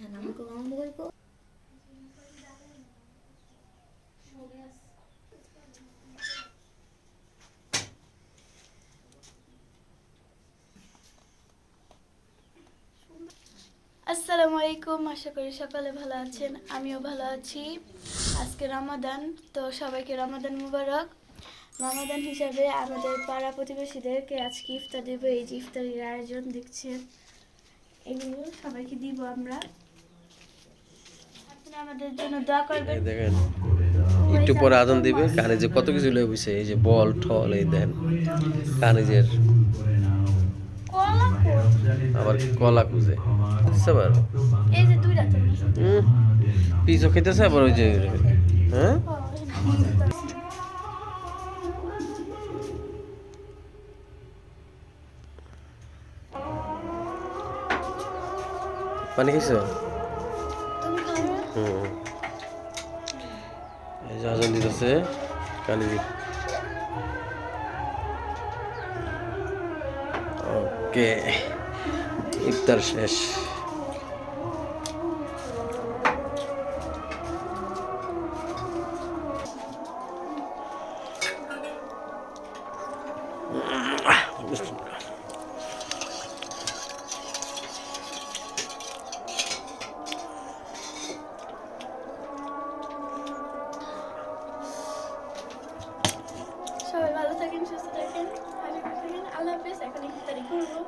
আসসালামু আলাইকুম, আশা করি সকালে ভালো আছেন। আমিও ভালো আছি। আজকে রমাদান, তো সবাইকে রমাদান মুবারক। রমাদান হিসাবে আমাদের পাড়া প্রতিবেশীদেরকে আজকে ইফতার দেবো। এই যে ইফতারের আয়োজন দেখছেন, এগুলো সবাইকে দিব আমরা। আপনি আমাদের জন্য দোয়া করবেন। দেখেন একটু পরে আজান দিবে, কানে যে কত কিছু লয়ে বসে, এই যে বল ঠল, এই দেন কানিজের, আবার কলা কুজে বুঝতে পারো, এই যে দুইটা তো পিছও খেতেছে, আবার ওই যে হ্যাঁ পানি খেয়েছো? এই যে আজান দিতেছে, কানি ওকে, ইফতার শেষ। সবাই ভালো থাকেন, সুস্থ থাকেন, আল্লাহ হাফেজ। এখন ইফতারি করবো।